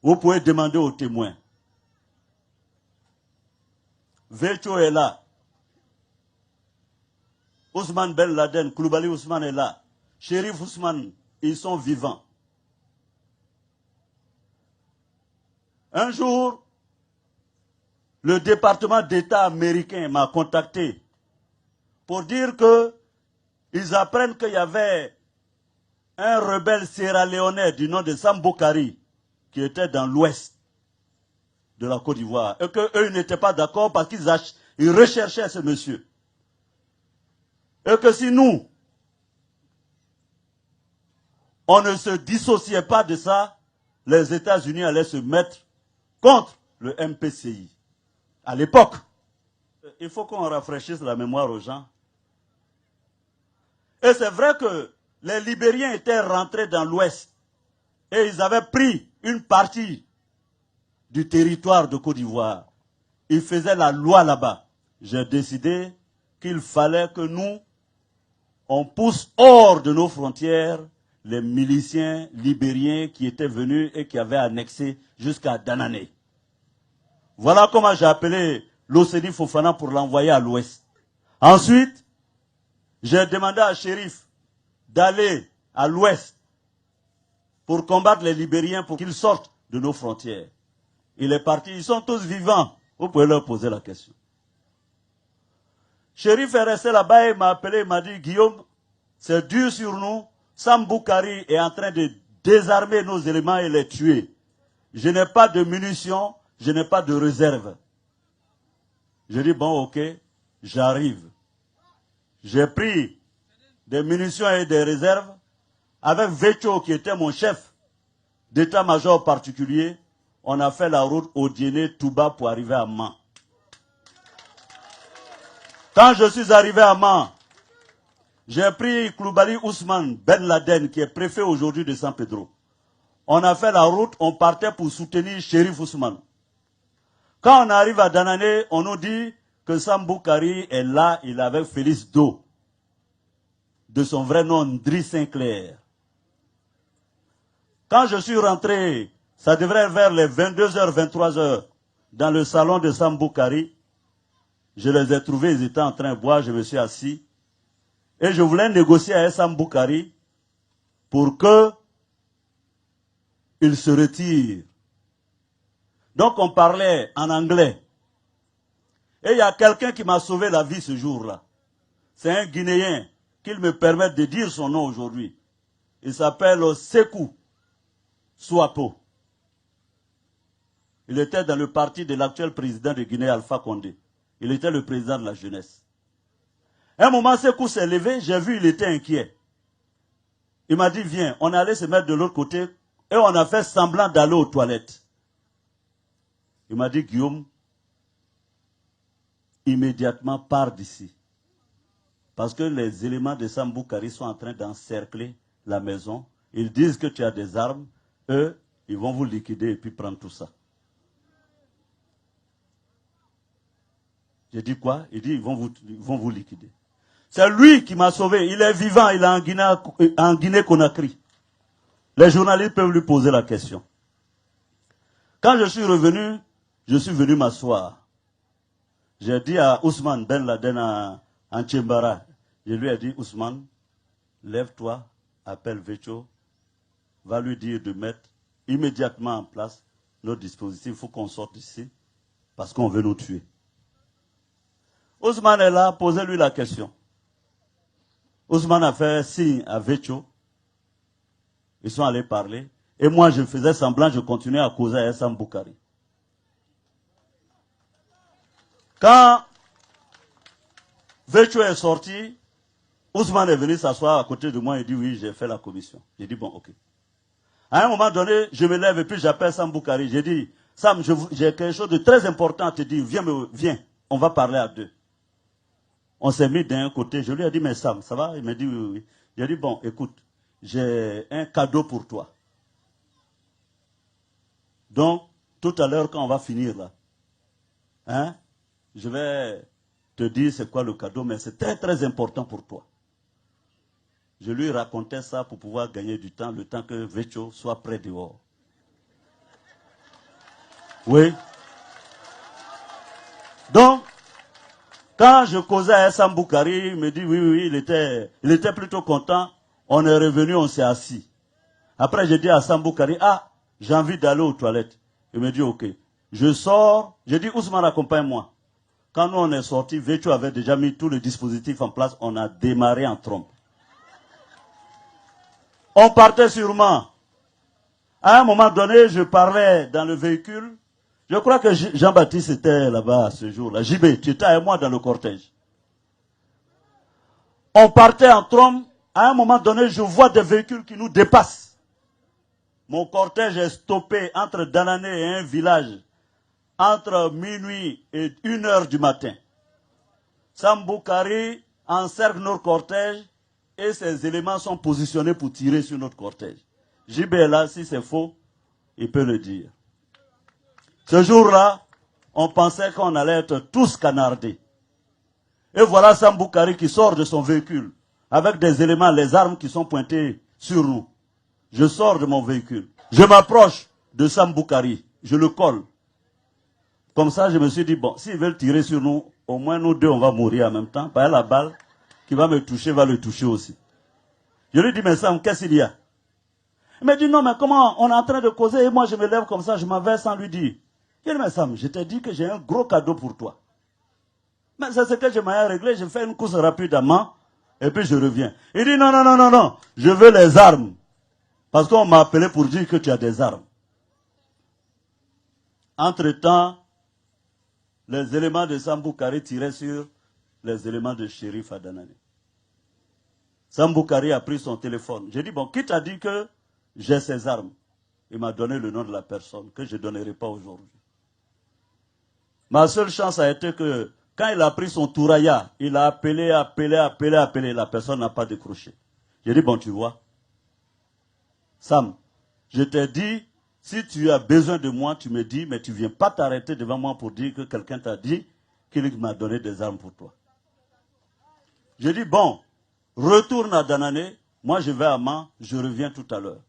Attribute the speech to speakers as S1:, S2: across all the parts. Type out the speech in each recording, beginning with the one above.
S1: Vous pouvez demander aux témoins. Vecho est là. Ousmane Ben Laden, Koulibaly Ousmane est là. Chérif Ousmane, ils sont vivants. Un jour, le département d'État américain m'a contacté pour dire qu'ils apprennent qu'il y avait un rebelle sierra-léonais du nom de Sam Boukari qui était dans l'ouest de la Côte d'Ivoire et qu'eux n'étaient pas d'accord parce qu'ils recherchaient ce monsieur. Et que si nous, on ne se dissociait pas de ça, les États-Unis allaient se mettre contre le MPCI. À l'époque, il faut qu'on rafraîchisse la mémoire aux gens. Et c'est vrai que les Libériens étaient rentrés dans l'Ouest et ils avaient pris une partie du territoire de Côte d'Ivoire. Ils faisaient la loi là-bas. J'ai décidé qu'il fallait que nous, on pousse hors de nos frontières les miliciens libériens qui étaient venus et qui avaient annexé jusqu'à Danané. Voilà comment j'ai appelé l'Océanie Fofana pour l'envoyer à l'ouest. Ensuite, j'ai demandé à Chérif d'aller à l'ouest pour combattre les Libériens pour qu'ils sortent de nos frontières. Il est parti, ils sont tous vivants. Vous pouvez leur poser la question. Chérif est resté là-bas et m'a appelé, il m'a dit, Guillaume, c'est dur sur nous. Sam Boukari est en train de désarmer nos éléments et les tuer. Je n'ai pas de munitions, je n'ai pas de réserve. Je dis, bon, ok, j'arrive. J'ai pris des munitions et des réserves avec Vecho, qui était mon chef d'état-major particulier. On a fait la route au Touba pour arriver à Man. Quand je suis arrivé à Man, j'ai pris Koulibaly Ousmane Ben Laden, qui est préfet aujourd'hui de San Pedro. On a fait la route, on partait pour soutenir Chérif Ousmane. Quand on arrive à Danané, on nous dit que Sam Boukari est là, il est avec Félix Do, de son vrai nom, Ndri Sinclair. Quand je suis rentré, ça devrait être vers les 22h, 23h, dans le salon de Sam Boukari, je les ai trouvés, ils étaient en train de boire, je me suis assis, et je voulais négocier avec Sam Boukari pour que il se retire. Donc on parlait en anglais. Et il y a quelqu'un qui m'a sauvé la vie ce jour-là. C'est un Guinéen qu'il me permet de dire son nom aujourd'hui. Il s'appelle Sekou Souapo. Il était dans le parti de l'actuel président de Guinée, Alpha Condé. Il était le président de la jeunesse. À un moment, Sekou s'est levé, j'ai vu, il était inquiet. Il m'a dit, viens, on est allé se mettre de l'autre côté et on a fait semblant d'aller aux toilettes. Il m'a dit, Guillaume, immédiatement pars d'ici. Parce que les éléments de Sam Boukari sont en train d'encercler la maison. Ils disent que tu as des armes. Eux, ils vont vous liquider et puis prendre tout ça. J'ai dit quoi? Il dit, ils vont vous liquider. C'est lui qui m'a sauvé. Il est vivant, il est en Guinée-Conakry. Les journalistes peuvent lui poser la question. Quand je suis revenu, je suis venu m'asseoir. J'ai dit à Ousmane Ben Laden en Tchembara, je lui ai dit, Ousmane, lève-toi, appelle Vecho, va lui dire de mettre immédiatement en place nos dispositifs. Il faut qu'on sorte d'ici parce qu'on veut nous tuer. Ousmane est là, posez-lui la question. Ousmane a fait signe à Vecho. Ils sont allés parler. Et moi, je faisais semblant, je continuais à causer à Sam Boukari. Quand Vecho est sorti, Ousmane est venu s'asseoir à côté de moi et dit, oui, j'ai fait la commission. J'ai dit, bon, ok. À un moment donné, je me lève et puis j'appelle Sam Boukari. J'ai dit, Sam, j'ai quelque chose de très important à te dire. Viens, on va parler à deux. On s'est mis d'un côté. Je lui ai dit, mais Sam, ça va? Il m'a dit, oui, oui. J'ai dit, bon, écoute, j'ai un cadeau pour toi. Donc, tout à l'heure, quand on va finir là, hein, je vais te dire c'est quoi le cadeau, mais c'est très très important pour toi. Je lui racontais ça pour pouvoir gagner du temps, le temps que Vecho soit prêt dehors. Oui. Donc, quand je causais à Sam Boukari, il me dit oui, il était plutôt content. On est revenu, on s'est assis. Après, j'ai dit à Sam Boukari, j'ai envie d'aller aux toilettes. Il me dit, ok. Je sors, j'ai dit, Ousmane, accompagne-moi. Quand nous on est sortis, Vécho avait déjà mis tous les dispositifs en place, on a démarré en trompe. On partait sûrement. À un moment donné, je parlais dans le véhicule. Je crois que Jean-Baptiste était là-bas ce jour-là. JB, tu étais avec moi dans le cortège. On partait en trompe. À un moment donné, je vois des véhicules qui nous dépassent. Mon cortège est stoppé entre Danané et un village, entre minuit et 1h du matin. Sam Boukari encercle notre cortège et ses éléments sont positionnés pour tirer sur notre cortège. JB est là, si c'est faux, il peut le dire. Ce jour-là, on pensait qu'on allait être tous canardés. Et voilà Sam Boukari qui sort de son véhicule avec des éléments, les armes qui sont pointées sur nous. Je sors de mon véhicule. Je m'approche de Sam Boukari. Je le colle. Comme ça, je me suis dit, bon, s'ils veulent tirer sur nous, au moins nous deux, on va mourir en même temps. Par la balle qui va me toucher, va le toucher aussi. Je lui dis, mais Sam, qu'est-ce qu'il y a? Il m'a dit, non, mais comment on est en train de causer et moi je me lève comme ça, je m'en vais sans lui dire. Il dit, mais Sam, je t'ai dit que j'ai un gros cadeau pour toi. Mais c'est ce que je m'ai réglé, je fais une course rapidement et puis je reviens. Il dit, non, non, non, non, non, je veux les armes. Parce qu'on m'a appelé pour dire que tu as des armes. Entre-temps, les éléments de Sam Boukari tiraient sur les éléments de shérif à Danané. Sam Boukari a pris son téléphone. J'ai dit, bon, qui t'a dit que j'ai ces armes? Il m'a donné le nom de la personne que je ne donnerai pas aujourd'hui. Ma seule chance a été que quand il a pris son touraya, il a appelé. La personne n'a pas décroché. J'ai dit, bon, tu vois, Sam, je t'ai dit, si tu as besoin de moi, tu me dis, mais tu ne viens pas t'arrêter devant moi pour dire que quelqu'un t'a dit qu'il m'a donné des armes pour toi. J'ai dit, bon, retourne à Danané, moi je vais à Man, je reviens tout à l'heure.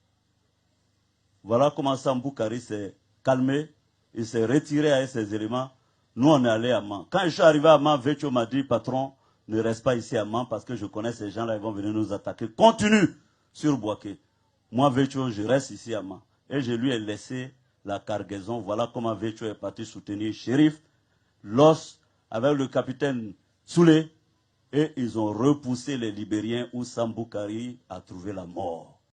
S1: Voilà comment Sam Boukari s'est calmé, il s'est retiré avec ses éléments. Nous, on est allé à Man. Quand je suis arrivé à Man, Vécho m'a dit, patron, ne reste pas ici à Man parce que je connais ces gens-là, ils vont venir nous attaquer. Continue sur Boaké. Moi, Vécho, je reste ici à Man. Et je lui ai laissé la cargaison. Voilà comment Vécho est parti soutenir Shérif, Los, avec le capitaine Soulé. Et ils ont repoussé les Libériens où Sam Boukari a trouvé la mort.